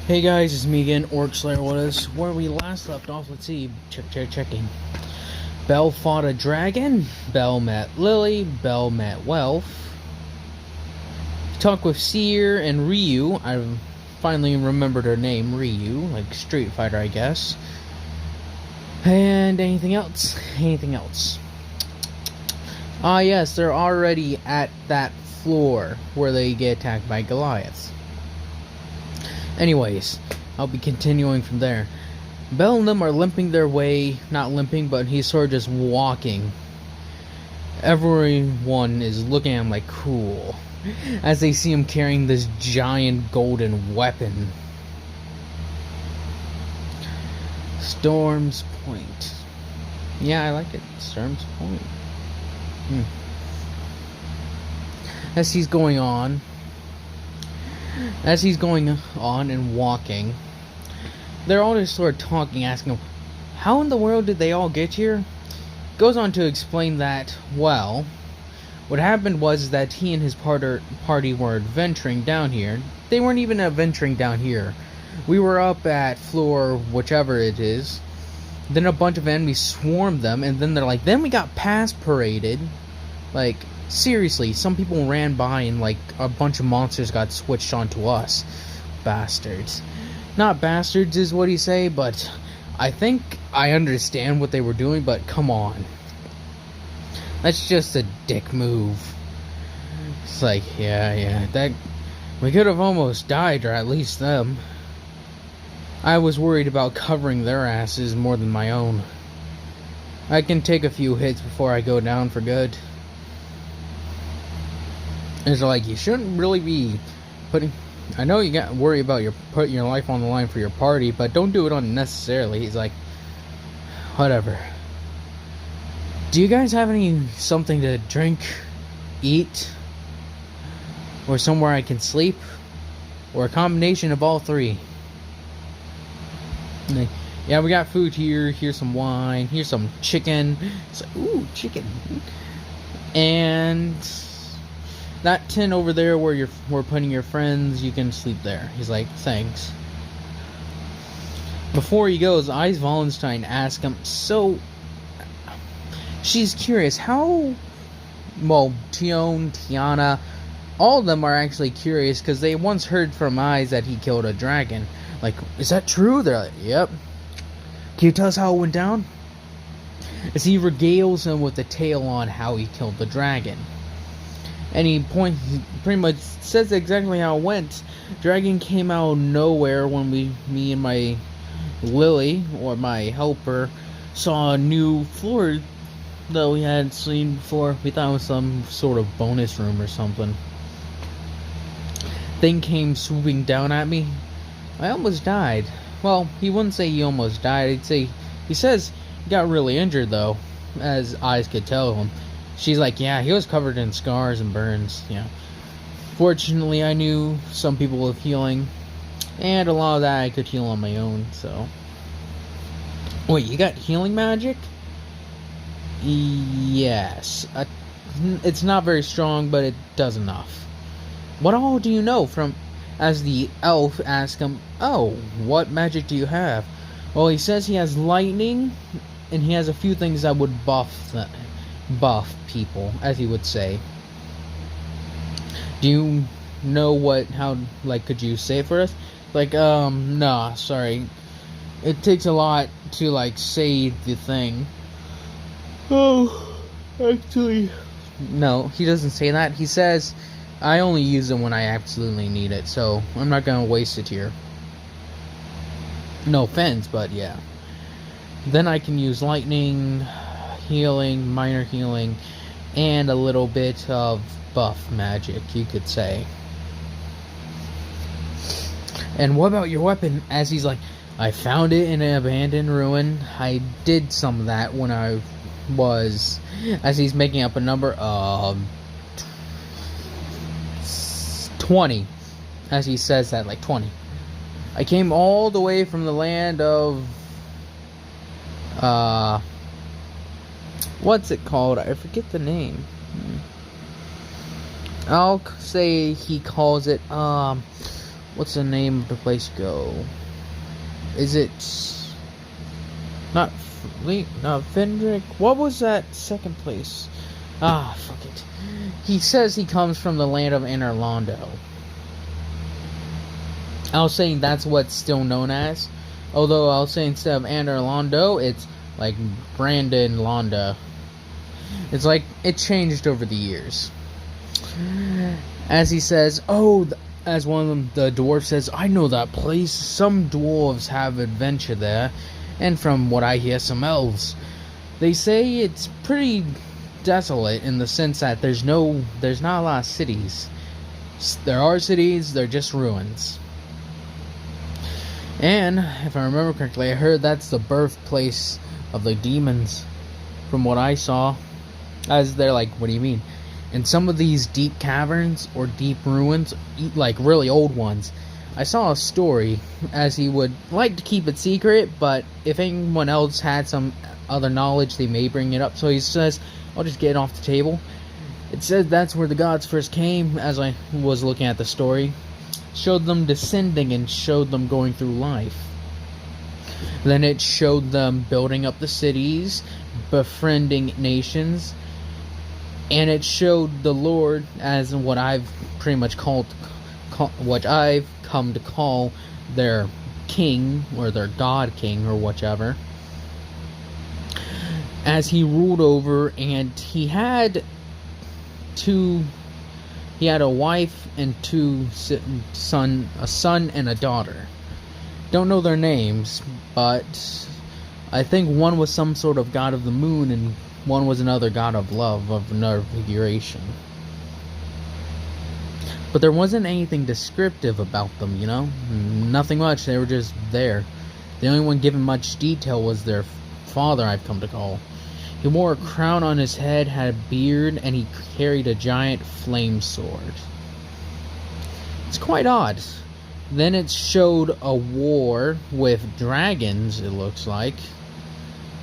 Hey guys, it's me again, Orc Slayer with us. Where we last left off, let's see, checking. Belle fought a dragon, Belle met Lily, Belle met Wealth. Talked with Seer and Ryu. I finally remembered her name, Ryu, like Street Fighter, I guess. And anything else? Anything else? Ah yes, they're already at that floor where they get attacked by Goliath. Anyways, I'll be continuing from there. Belle and them are limping their way, not limping, but he's sort of just walking. Everyone is looking at him like, cool, as they see him carrying this giant golden weapon. Storm's Point. Yeah, I like it. Storm's Point. As he's going on and walking, they're all just sort of talking, asking him, how in the world did they all get here? Goes on to explain that, well, what happened was that he and his party were adventuring down here. They weren't even adventuring down here. We were up at floor whichever it is. Then a bunch of enemies swarmed them, and then they're like, then we got past paraded. Like, seriously, some people ran by and like a bunch of monsters got switched onto us. Bastards. Not bastards is what he say, but I think I understand what they were doing, but come on. That's just a dick move. It's like, yeah, that we could have almost died, or at least them. I was worried about covering their asses more than my own. I can take a few hits before I go down for good. It's like, you shouldn't really be putting... I know you got to worry about putting your life on the line for your party, but don't do it unnecessarily. He's like, whatever. Do you guys have something to drink, eat, or somewhere I can sleep? Or a combination of all three? Like, yeah, we got food here. Here's some wine. Here's some chicken. It's like, ooh, chicken. And that tent over there where we're putting your friends, you can sleep there. He's like, thanks. Before he goes, Ice Wallenstein asks him, so she's curious, how, well, Tiana, all of them are actually curious because they once heard from Eyes that he killed a dragon. Like, is that true? They're like, yep. Can you tell us how it went down? As he regales him with the tale on how he killed the dragon. And he pretty much says exactly how it went. Dragon came out of nowhere when me and my Lily, or my helper, saw a new floor that we hadn't seen before. We thought it was some sort of bonus room or something. Thing came swooping down at me. I almost died. Well, he wouldn't say he almost died. He'd say, he says he got really injured though, as Eyes could tell him. She's like, yeah, he was covered in scars and burns, yeah. Fortunately, I knew some people with healing, and a lot of that I could heal on my own, so. Wait, you got healing magic? Yes. It's not very strong, but it does enough. What all do you know from... As the elf asks him, oh, what magic do you have? Well, he says he has lightning, and he has a few things that would buff people, as he would say. Do you know how, like, could you say it for us? Like, nah, sorry. It takes a lot to, like, say the thing. Oh, actually... No, he doesn't say that. He says, I only use them when I absolutely need it, so I'm not gonna waste it here. No offense, but yeah. Then I can use lightning, healing, minor healing, and a little bit of buff magic, you could say. And what about your weapon? As he's like, I found it in an abandoned ruin. I did some of that when I was... As he's making up a number, 20. As he says that, like 20. I came all the way from the land of... what's it called? I forget the name. I'll say he calls it, What's the name of the place go? Is it not Fendrick? What was that second place? Ah, fuck it. He says he comes from the land of Anorlando. I was saying that's what's still known as. Although I was saying instead of Anorlando, it's like Brandon Londa. It's like it changed over the years. As he says, as one of them, the dwarf says, I know that place. Some dwarves have adventure there, and from what I hear, some elves. They say it's pretty desolate in the sense that there's not a lot of cities. There are cities, they're just ruins. And if I remember correctly, I heard that's the birthplace of the demons. From what I saw, as they're like, what do you mean? In some of these deep caverns or deep ruins, like really old ones, I saw a story, as he would like to keep it secret, but if anyone else had some other knowledge, they may bring it up. So he says, I'll just get it off the table. It said that's where the gods first came, as I was looking at the story. Showed them descending and showed them going through life. Then it showed them building up the cities, befriending nations, and it showed the Lord as what I've pretty much what I've come to call their king, or their god king, or whichever, as he ruled over, and he had a wife and a son and a daughter. Don't know their names, but I think one was some sort of god of the moon, and one was another god of love, of another figuration. But there wasn't anything descriptive about them, you know? Nothing much, they were just there. The only one given much detail was their father, I've come to call. He wore a crown on his head, had a beard, and he carried a giant flame sword. It's quite odd. Then it showed a war with dragons, it looks like.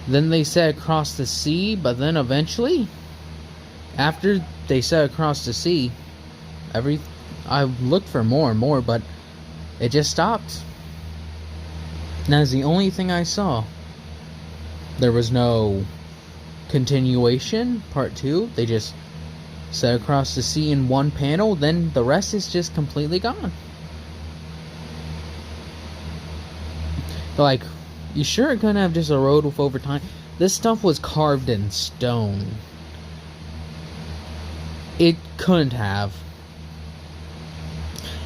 Then they said across the sea, but then eventually, after they said across the sea, I looked for more and more, but it just stopped. And that's the only thing I saw. There was no continuation, part 2. They just said across the sea in one panel, then the rest is just completely gone. Like, you sure it couldn't have just eroded with over time? This stuff was carved in stone. It couldn't have.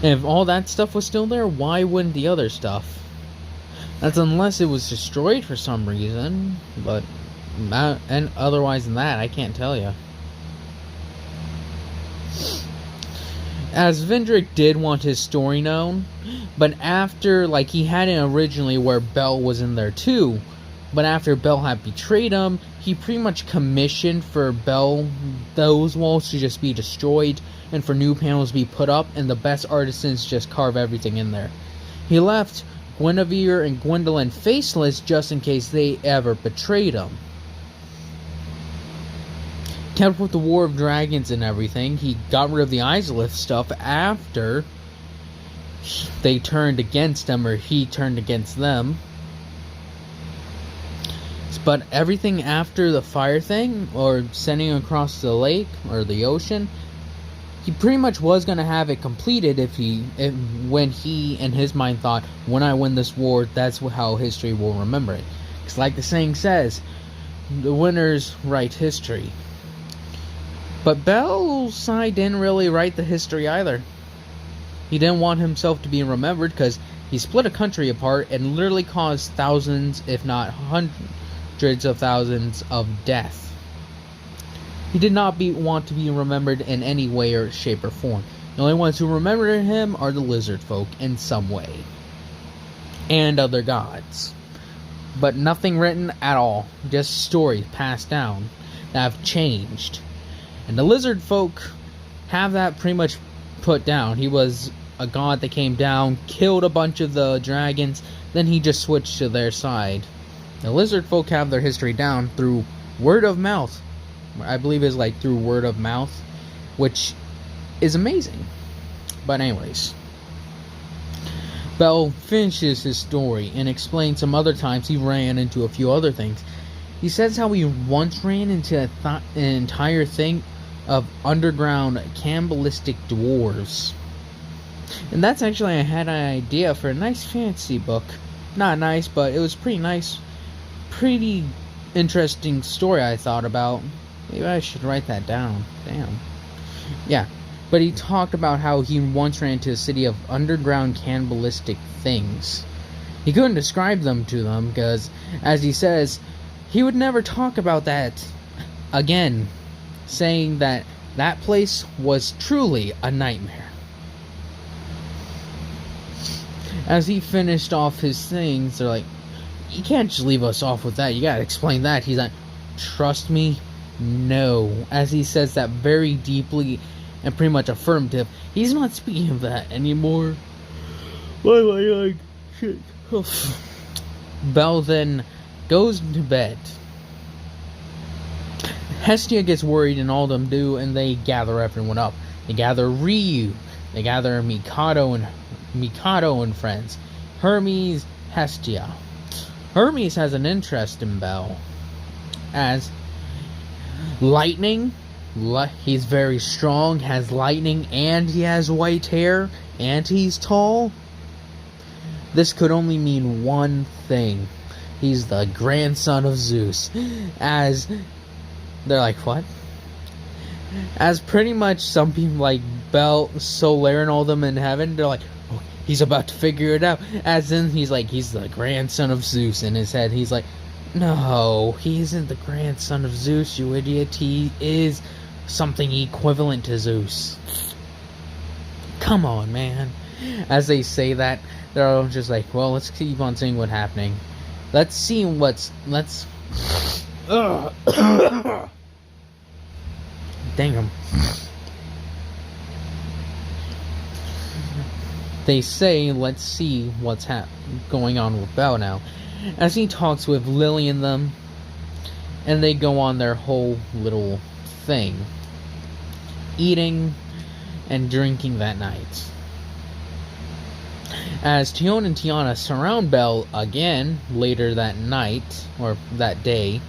And if all that stuff was still there, why wouldn't the other stuff? That's unless it was destroyed for some reason, but and otherwise than that, I can't tell you. As Vendrick did want his story known, but after, like, he had it originally where Bell was in there too, but after Bell had betrayed him, he pretty much commissioned for Bell those walls to just be destroyed and for new panels to be put up, and the best artisans just carve everything in there. He left Guinevere and Gwendolyn faceless just in case they ever betrayed him. Kept with the War of Dragons and everything. He got rid of the Izalith stuff after they turned against him, or he turned against them. But everything after the fire thing, or sending across the lake, or the ocean, he pretty much was going to have it completed when he, in his mind, thought, when I win this war, that's how history will remember it. Because like the saying says, the winners write history. But Bell's side didn't really write the history either. He didn't want himself to be remembered because he split a country apart and literally caused thousands, if not hundreds of thousands, of death. He did not want to be remembered in any way or shape or form. The only ones who remember him are the lizard folk in some way. And other gods. But nothing written at all. Just stories passed down that have changed. And the lizard folk have that pretty much put down. He was a god that came down, killed a bunch of the dragons, then he just switched to their side. The lizard folk have their history down through word of mouth. I believe it's like through word of mouth, which is amazing. But anyways, Bell finishes his story and explains some other times he ran into a few other things. He says how he once ran into an entire thing of underground cannibalistic dwarves. And that's actually, I had an idea for a nice fantasy book. Not nice, but it was pretty nice. Pretty interesting story I thought about. Maybe I should write that down. Damn. Yeah. But he talked about how he once ran into a city of underground cannibalistic things. He couldn't describe them to them because, as he says, he would never talk about that again, saying that that place was truly a nightmare. As he finished off his things, they're like, you can't just leave us off with that, you gotta explain that. He's like, trust me, no. As he says that very deeply and pretty much affirmative, he's not speaking of that anymore. Like, shit. Bell then goes to bed. Hestia gets worried and all of them do, and they gather everyone up. They gather Ryu. They gather Mikado and friends. Hermes, Hestia. Hermes has an interest in Bell. As lightning, he's very strong, has lightning, and he has white hair, and he's tall. This could only mean one thing. He's the grandson of Zeus. As they're like, what? As pretty much some people like Bell, Solar, and all them in heaven, they're like, oh, he's about to figure it out. As in, he's the grandson of Zeus in his head. He's like, no, he isn't the grandson of Zeus, you idiot. He is something equivalent to Zeus. Come on, man. As they say that, they're all just like, well, let's keep on seeing what's happening. Let's see Damn. They say, let's see what's going on with Bell now. As he talks with Lily and them, and they go on their whole little thing. Eating and drinking that night. As Tion and Tiana surround Bell again later that night, or that day,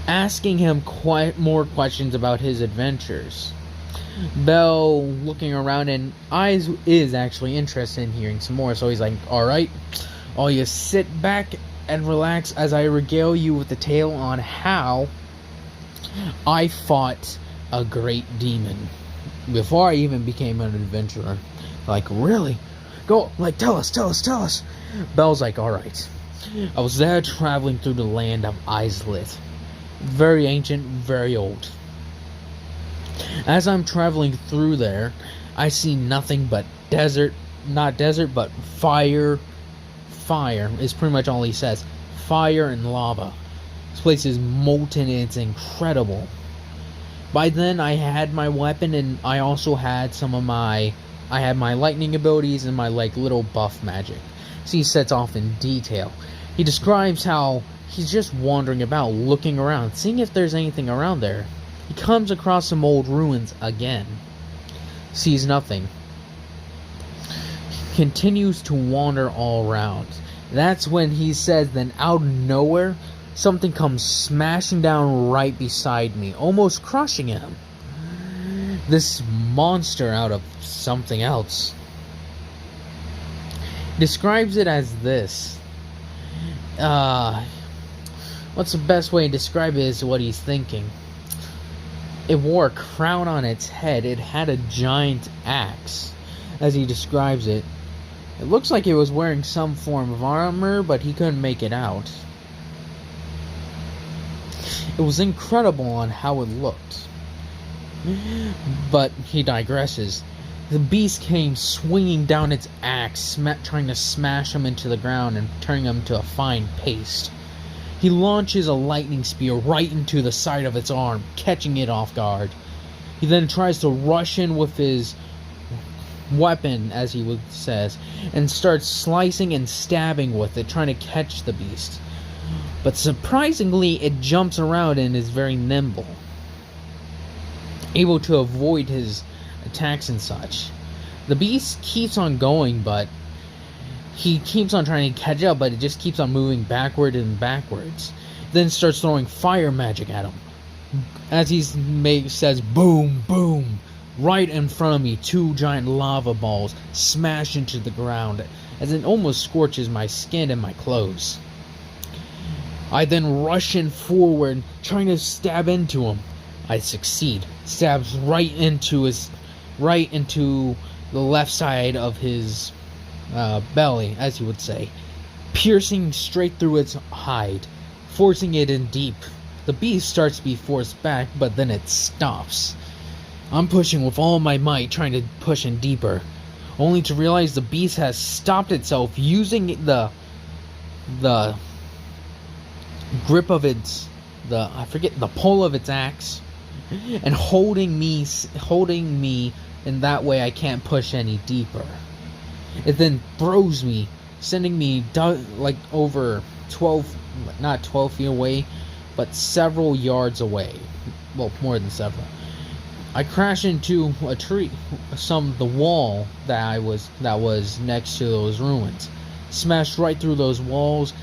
asking him more questions about his adventures. Bell, looking around, and Eyes is actually interested in hearing some more, so he's like, alright, I'll just sit back and relax as I regale you with the tale on how I fought a great demon before I even became an adventurer. Like, really? Go, tell us. Bell's like, alright. I was there traveling through the land of Islet. Very ancient, very old. As I'm traveling through there, I see nothing but desert. Not desert, but fire. Fire is pretty much all he says. Fire and lava. This place is molten and it's incredible. By then, I had my weapon, and I also had I had my lightning abilities and my, little buff magic. So he sets off in detail. He describes how he's just wandering about, looking around, seeing if there's anything around there. He comes across some old ruins again. Sees nothing. He continues to wander all around. That's when he says, then out of nowhere, something comes smashing down right beside me, almost crushing him. This monster out of something else. Describes it as this. What's the best way to describe it is what he's thinking. It wore a crown on its head. It had a giant axe, as he describes it. It looks like it was wearing some form of armor, but he couldn't make it out. It was incredible on how it looked. But he digresses. The beast came swinging down its axe, trying to smash him into the ground and turning him to a fine paste. He launches a lightning spear right into the side of its arm, catching it off guard. He then tries to rush in with his weapon, as he says, and starts slicing and stabbing with it, trying to catch the beast. But surprisingly, it jumps around and is very nimble, able to avoid his attacks and such. The beast keeps on going, but he keeps on trying to catch up, but it just keeps on moving backward and backwards. Then starts throwing fire magic at him. As he says, boom, boom, right in front of me, 2 giant lava balls smash into the ground, as it almost scorches my skin and my clothes. I then rush in forward, trying to stab into him. I succeed. Stabs right into the left side of his belly, as you would say, piercing straight through its hide, forcing it in deep. The beast starts to be forced back, but then it stops. I'm pushing with all my might, trying to push in deeper, only to realize the beast has stopped itself, using the grip of the pole of its axe, and holding me in that way I can't push any deeper. It then throws me, sending me like over not 12 feet away, but several yards away. Well, more than several. I crash into a tree, the wall that was next to those ruins. Smashed right through those walls,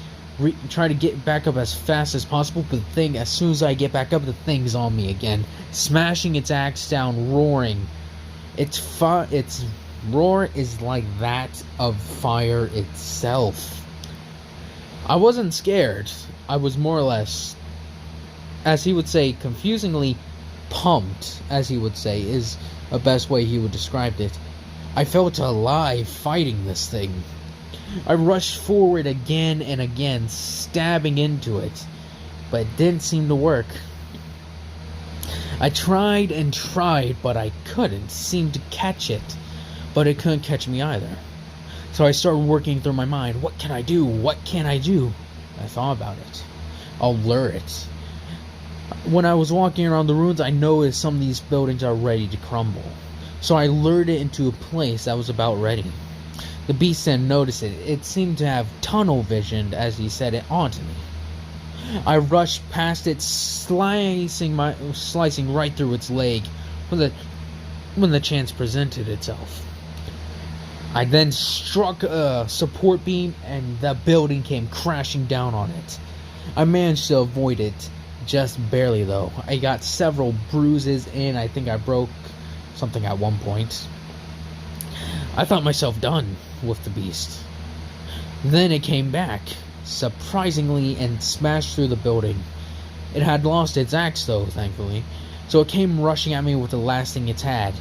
try to get back up as fast as possible, but as soon as I get back up, the thing's on me again, smashing its axe down, roaring. Its roar is like that of fire itself. I wasn't scared. I was more or less, as he would say, confusingly pumped, as he would say, is a best way he would describe it. I felt alive fighting this thing. I rushed forward again and again, stabbing into it, but it didn't seem to work. I tried and tried, but I couldn't seem to catch it, but it couldn't catch me either. So I started working through my mind. What can I do? What can I do? I thought about it. I'll lure it. When I was walking around the ruins, I noticed some of these buildings are ready to crumble. So I lured it into a place that was about ready. The beast then noticed it. It seemed to have tunnel vision as he said it onto me. I rushed past it, slicing right through its leg when the chance presented itself. I then struck a support beam, and the building came crashing down on it. I managed to avoid it, just barely though. I got several bruises, and I think I broke something at one point. I thought myself done with the beast. Then it came back, surprisingly, and smashed through the building. It had lost its axe though, thankfully, so it came rushing at me with the last thing it's had,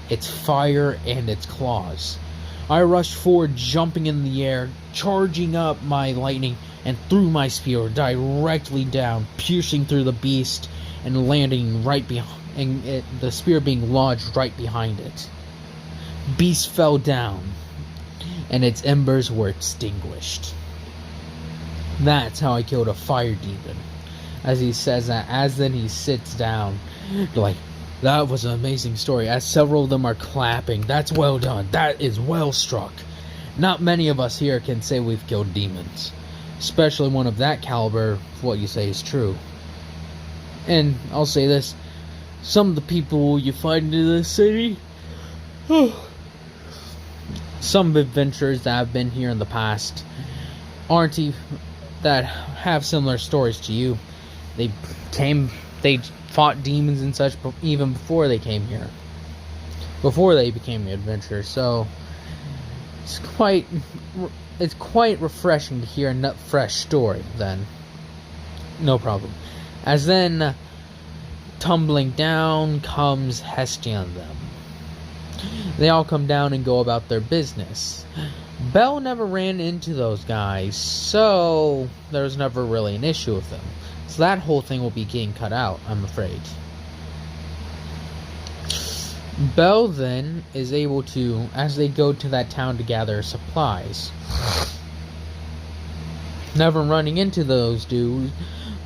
its fire and its claws. I rushed forward, jumping in the air, charging up my lightning, and threw my spear directly down, piercing through the beast and landing right behind it, the spear being lodged right behind it. Beast fell down, and its embers were extinguished. That's how I killed a fire demon. As he says that, as then he sits down, like, that was an amazing story, as several of them are clapping. That's well done. That is well struck. Not many of us here can say we've killed demons, especially one of that caliber. If what you say is true. And I'll say this, some of the people you find in this city, some adventurers that have been here in the past that have similar stories to you. They fought demons and such even before they came here, before they became adventurers. So it's quite refreshing to hear a fresh story. Then no problem. As then tumbling down comes Hestia and them. They all come down and go about their business. Belle never ran into those guys, so there was never really an issue with them. So that whole thing will be getting cut out, I'm afraid. Belle then is able to, as they go to that town to gather supplies, never running into those dudes,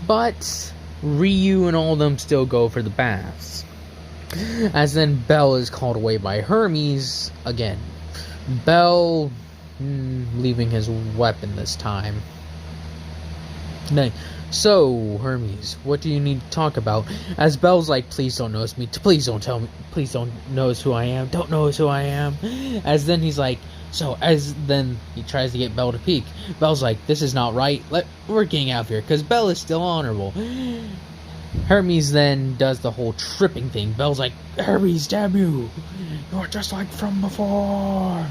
but Ryu and all of them still go for the baths. As then Belle is called away by Hermes again. Belle leaving his weapon this time. So, Hermes, what do you need to talk about? As Belle's like, please don't notice me. Please don't tell me. Please don't notice who I am. Don't notice who I am. As then he's like, So as then he tries to get Belle to peek. Belle's like, this is not right. We're getting out of here because Belle is still honorable. Hermes then does the whole tripping thing. Belle's like, Hermes, damn you! You're just like from before.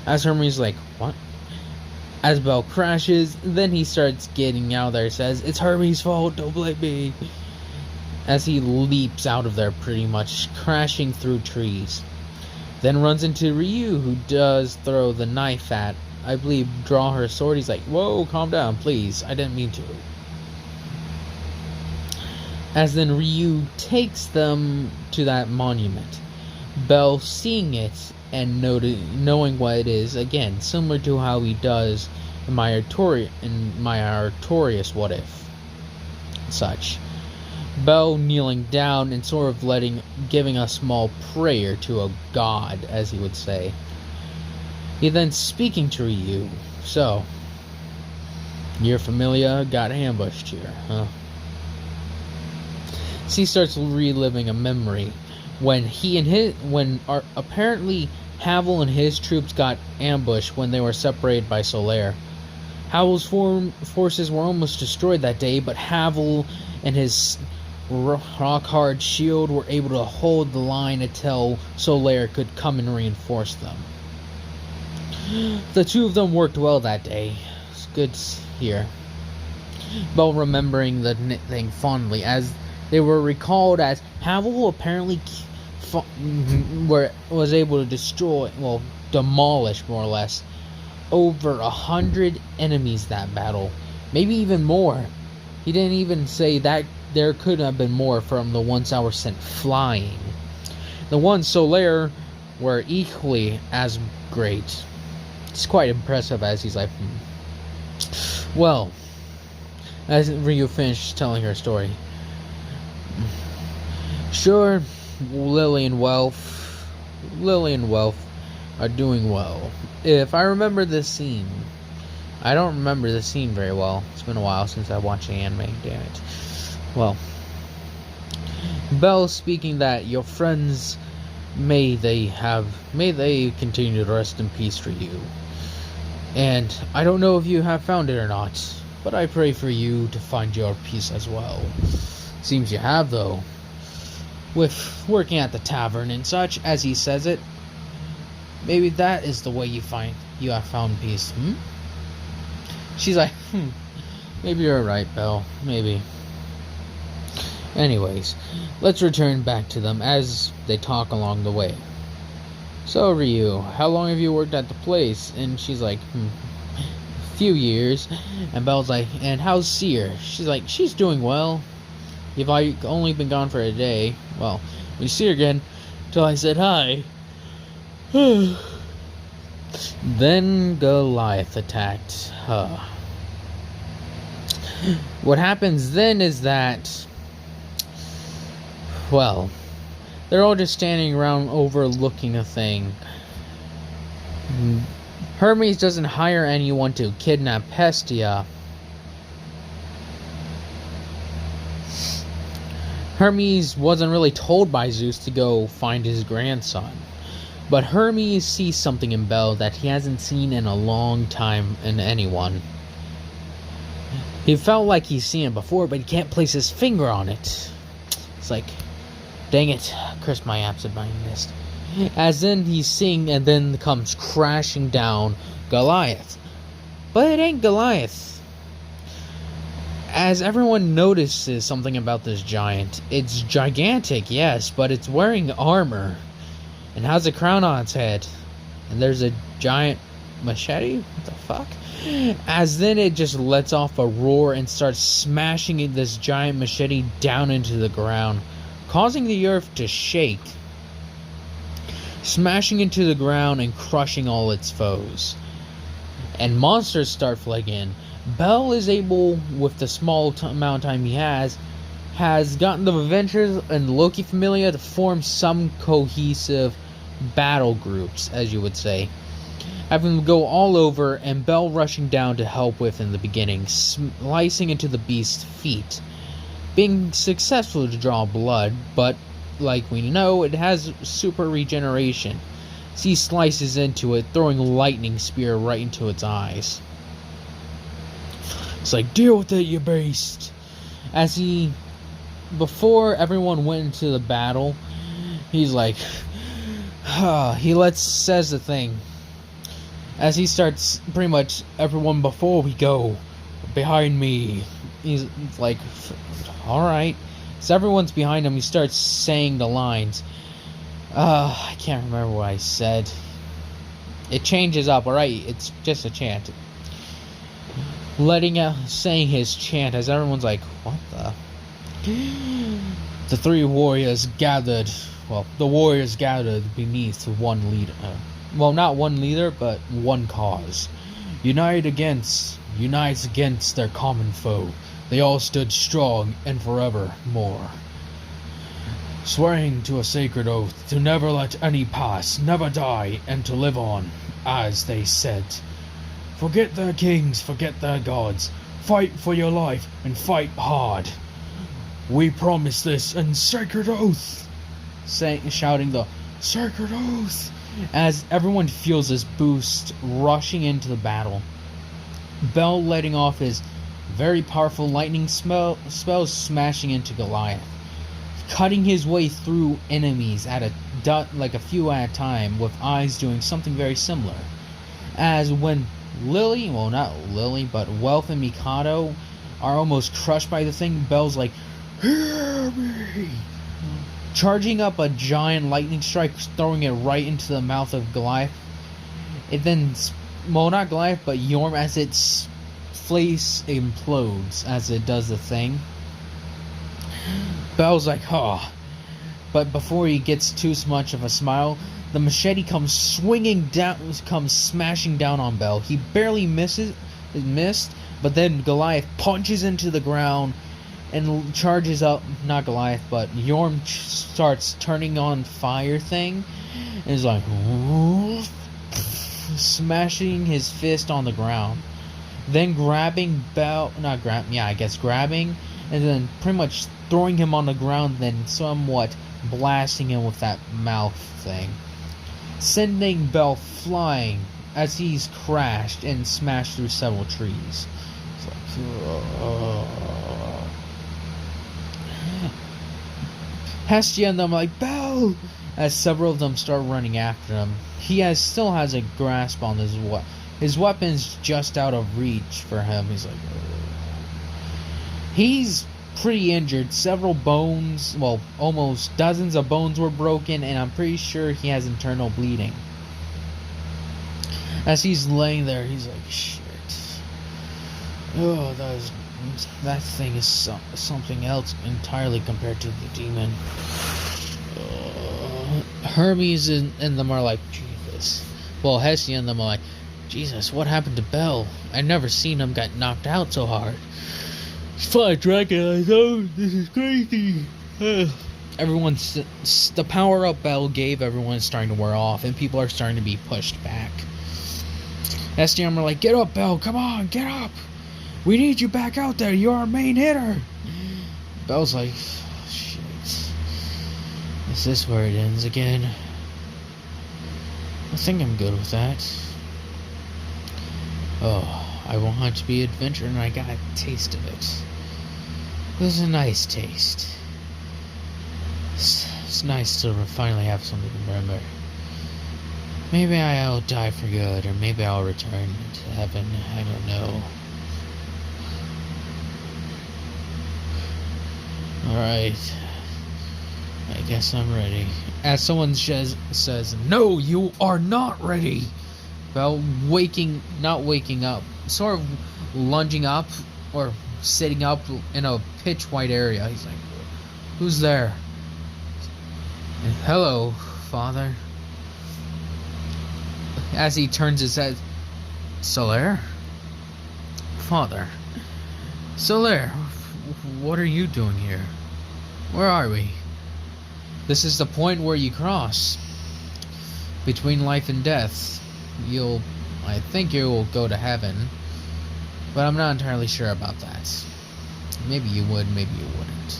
As Hermes is like, what? As Belle crashes, then he starts getting out of there. Says, it's Hermes' fault, don't blame me. As he leaps out of there, pretty much crashing through trees. Then runs into Ryu, who does throw the knife at, I believe, draw her sword. He's like, whoa, calm down, please. I didn't mean to. As then Ryu takes them to that monument. Belle seeing it and knowing what it is, again, similar to how he does in my Artorias What If. Such. Belle kneeling down and sort of giving a small prayer to a god, as he would say. He then speaking to Ryu. So, your familia got ambushed here, huh? So he starts reliving a memory when apparently Havel and his troops got ambushed when they were separated by Solaire. Havel's forces were almost destroyed that day, but Havel and his rock-hard shield were able to hold the line until Solaire could come and reinforce them. The two of them worked well that day. It's good to hear. Belle remembering the thing fondly, as they were recalled as Havel apparently was able to demolish more or less over 100 enemies that battle, maybe even more. He didn't even say that there could have been more from the ones that were sent flying. The ones Solaire were equally as great. It's quite impressive as he's like, Well, as Ryu finished telling her story. Sure, Lily and Welf are doing well. If I remember this scene, I don't remember this scene very well. It's been a while since I watched the anime, damn it. Well, Belle speaking that your friends, may they continue to rest in peace for you. And I don't know if you have found it or not, but I pray for you to find your peace as well. Seems you have, though. With working at the tavern and such, as he says it, maybe that is the way you have found peace, She's like, maybe you're right, Belle, maybe. Anyways, let's return back to them as they talk along the way. So, Ryu, how long have you worked at the place? And she's like, a few years. And Belle's like, and how's Seer? She's like, she's doing well. If I only been gone for a day, well, we see her again till I said hi. Then Goliath attacked. What happens then is that, well, they're all just standing around overlooking a thing. Hermes doesn't hire anyone to kidnap Hestia. Hermes wasn't really told by Zeus to go find his grandson. But Hermes sees something in Belle that he hasn't seen in a long time in anyone. He felt like he's seen it before, but he can't place his finger on it. It's like, dang it, curse my absent-mindedness. As then he's seeing, and then comes crashing down Goliath. But it ain't Goliath. As everyone notices something about this giant. It's gigantic, yes, but it's wearing armor. And has a crown on its head. And there's a giant machete? What the fuck? As then it just lets off a roar and starts smashing this giant machete down into the ground, causing the earth to shake, smashing into the ground and crushing all its foes. And monsters start flooding in. Belle is able, with the small amount of time he has gotten the Avengers and Loki Familia to form some cohesive battle groups, as you would say. Having them go all over, and Belle rushing down to help with in the beginning, slicing into the beast's feet. Being successful to draw blood, but like we know, it has super regeneration. He slices into it, throwing a lightning spear right into its eyes. It's like, deal with it, you beast. Before everyone went into the battle, he's like, says the thing. As he starts, pretty much, everyone, before we go, behind me. He's like, alright. So everyone's behind him, he starts saying the lines. I can't remember what I said. It changes up, alright? It's just a chant. Saying his chant as everyone's like, what the? The three warriors gathered. Well, the warriors gathered beneath one leader. Well, not one leader, but one cause. Unites against their common foe. They all stood strong and forevermore, swearing to a sacred oath to never let any pass, never die, and to live on, as they said. Forget their kings, forget their gods. Fight for your life and fight hard. We promise this and sacred oath. Shouting the sacred oath as everyone feels this boost rushing into the battle. Bel letting off his very powerful lightning spells, smashing into Goliath, cutting his way through enemies at a few at a time, with eyes doing something very similar. As when not Lily, but Wealth and Mikado are almost crushed by the thing, Bel's like, hear me! Charging up a giant lightning strike, throwing it right into the mouth of Goliath. It then, not Goliath, but Yorm, as its face implodes as it does the thing. Bel's like, but before he gets too much of a smile, the machete comes smashing down on Bel. He barely missed, but then Goliath punches into the ground and charges up, not Goliath, but Yorm starts turning on fire thing, and is like, smashing his fist on the ground. Then grabbing, and then pretty much throwing him on the ground, then somewhat blasting him with that mouth thing. Sending Bel flying as he's crashed and smashed through several trees. It's like, Hestia and them are like, Bel! As several of them start running after him. He still has a grasp on his weapon's just out of reach for him. He's like, he's pretty injured. Several bones, almost dozens of bones were broken, and I'm pretty sure he has internal bleeding. As he's laying there, he's like, shit. Oh, that thing is something else entirely compared to the demon. Hermes and them are like, Jesus. Well, Hestia and them are like, Jesus, what happened to Bel? I've never seen him get knocked out so hard. Fight dragon, I know, this is crazy. The power up Bel gave everyone is starting to wear off, and people are starting to be pushed back. Hestia and them are like, get up, Bel, come on, get up. We need you back out there. You're our main hitter. Bel's like, shit. Is this where it ends again? I think I'm good with that. Oh, I want it to be adventure, and I got a taste of it. It was a nice taste. It's nice to finally have something to remember. Maybe I'll die for good, or maybe I'll return to heaven. I don't know. Alright. I guess I'm ready. As someone says, no, you are not ready. Bel not waking up, sort of lunging up or sitting up in a pitch white area. He's like, who's there? And, hello, Father. As he turns his head, Solaire? Father. Solaire, what are you doing here? Where are we? This is the point where you cross between life and death. I think you will go to heaven, but I'm not entirely sure about that. Maybe you would, maybe you wouldn't.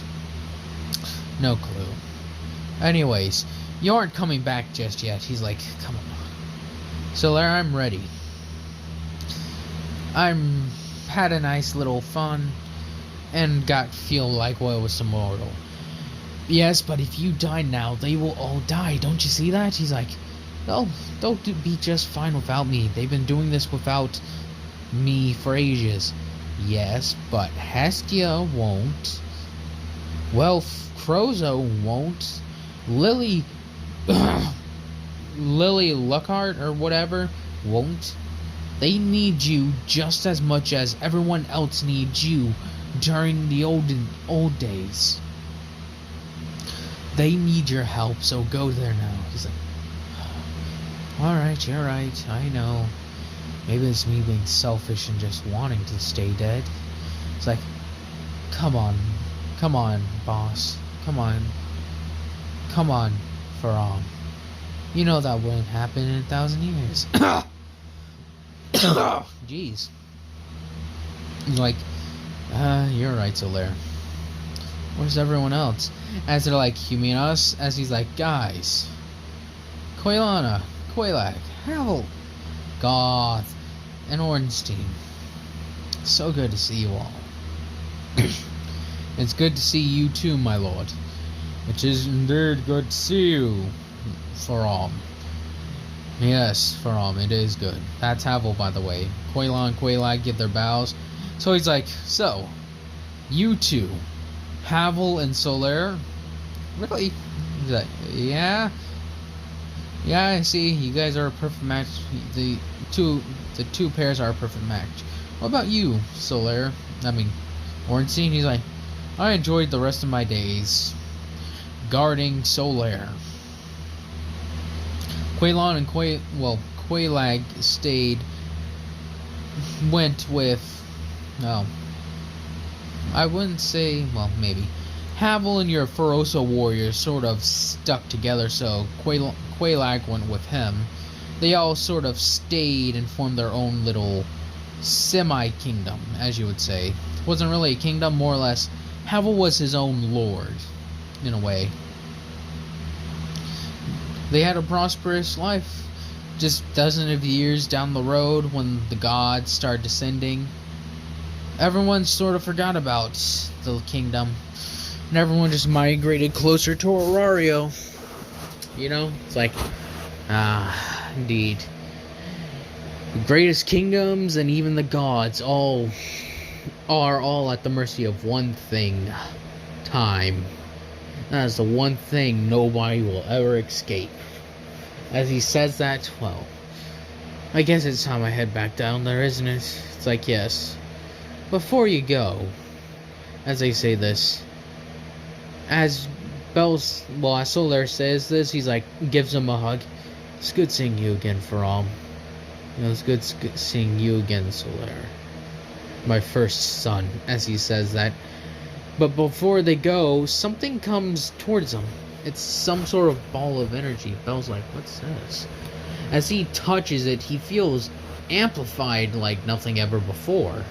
No clue. Anyways, You aren't coming back just yet. He's like, come on. Solar, I'm ready. I'm had a nice little fun and feel like well, I was immortal. Yes, but if you die now, they will all die. Don't you see that? He's like, they'll be just fine without me. They've been doing this without me for ages. Yes, but Hestia won't. Well, Crozo won't. Lily Lockhart or whatever won't. They need you just as much as everyone else needs you during the old days. They need your help, so go there now. He's like, alright, you're right, I know. Maybe it's me being selfish and just wanting to stay dead. It's like, come on, boss. Come on, Faram. You know that wouldn't happen in 1,000 years. Jeez. He's like, you're right, Soler. Where's everyone else? As they're like, you mean us? As he's like, guys. Koilana, Koilak, Havel, Goth, and Ornstein. So good to see you all. It's good to see you too, my lord. It is indeed good to see you, Faram. Yes, Faram, it is good. That's Havel, by the way. Koilan, Koilak give their bows. So he's like, so, you two, Havel and Soler? Really? He's like, yeah? Yeah, I see. You guys are a perfect match. The two pairs are a perfect match. What about you, Soler? I mean, Ornstein? He's like, I enjoyed the rest of my days guarding Soler. Quaylon and Quaylag went with, no, I wouldn't say, well, maybe. Havel and your Ferosa warriors sort of stuck together, so Quaylag went with him. They all sort of stayed and formed their own little semi-kingdom, as you would say. It wasn't really a kingdom, more or less. Havel was his own lord, in a way. They had a prosperous life. Just dozens of years down the road, when the gods started descending, everyone sort of forgot about the kingdom. And everyone just migrated closer to Aurario. You know? It's like, indeed. The greatest kingdoms and even the gods are all at the mercy of one thing. Time. That is the one thing nobody will ever escape. As he says that, well, I guess it's time I head back down there, isn't it? It's like, yes. Before you go, as they say this, as Soler says this, he's like, gives him a hug. It's good seeing you again, Faram. You know, it's good seeing you again, Soler. My first son, as he says that. But before they go, something comes towards them. It's some sort of ball of energy. Bell's like, what's this? As he touches it, he feels amplified like nothing ever before.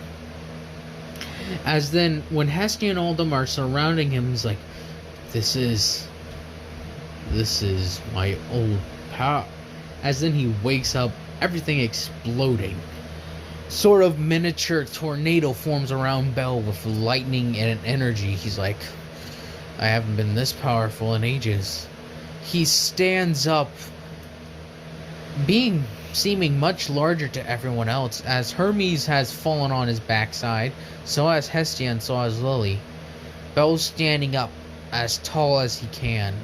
As then, when Hestia and Oldham are surrounding him, he's like, This is my old power. As then he wakes up, everything exploding. Sort of miniature tornado forms around Bell with lightning and energy. He's like, I haven't been this powerful in ages. He stands up, seeming much larger to everyone else, as Hermes has fallen on his backside, so has Hestia and so has Lily. Bell's standing up as tall as he can,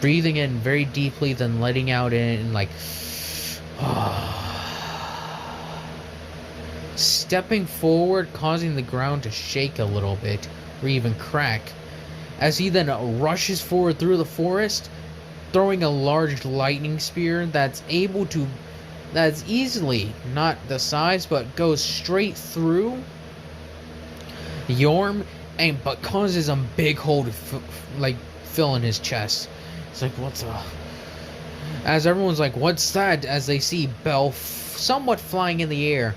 breathing in very deeply, then letting out in like stepping forward, causing the ground to shake a little bit or even crack, as he then rushes forward through the forest, throwing a large lightning spear that's easily, not the size, but goes straight through Yorm, but causes a big hole to fill in his chest. It's like, what's up? As everyone's like, what's that? As they see Bell somewhat flying in the air,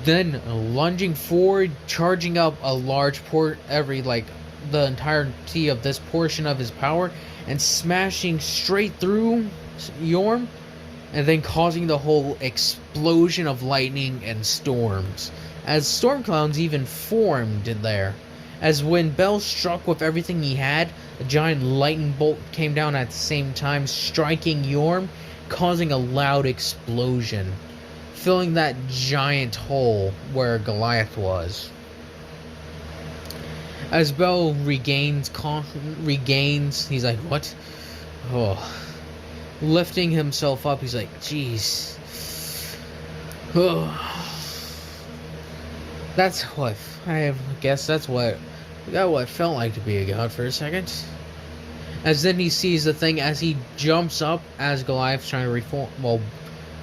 then lunging forward, charging up a large the entirety of this portion of his power, and smashing straight through Yorm, and then causing the whole explosion of lightning and storms, as storm clouds even formed in there. As when Bell struck with everything he had, a giant lightning bolt came down at the same time, striking Yorm, causing a loud explosion, filling that giant hole where Goliath was. As Bell regains, he's like, what? Oh. Lifting himself up, he's like, jeez. Oh. That's what, I guess that's what it felt like to be a god for a second. As then he sees the thing as he jumps up, as Goliath's trying to reform,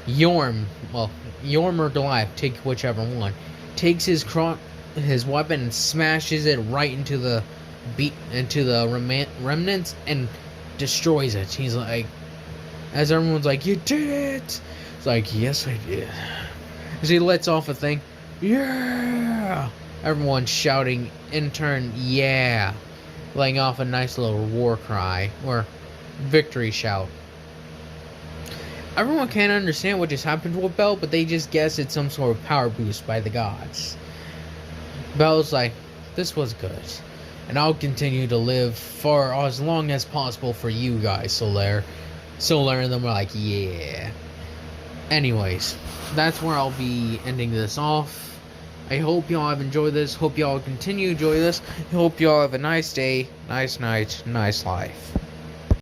Yorm or Goliath, take whichever one, takes his weapon and smashes it right into the remnants and destroys it. He's like, as everyone's like, you did it! It's like, yes I did. As he lets off a thing, yeah! Everyone's shouting in turn, yeah! Letting off a nice little war cry, or victory shout. Everyone can't understand what just happened with Bell, but they just guess it's some sort of power boost by the gods. Bell's like, this was good, and I'll continue to live for as long as possible for you guys, Solaire. Solaire and them are like, yeah. Anyways, that's where I'll be ending this off. I hope y'all have enjoyed this. Hope y'all continue to enjoy this. Hope y'all have a nice day, nice night, nice life.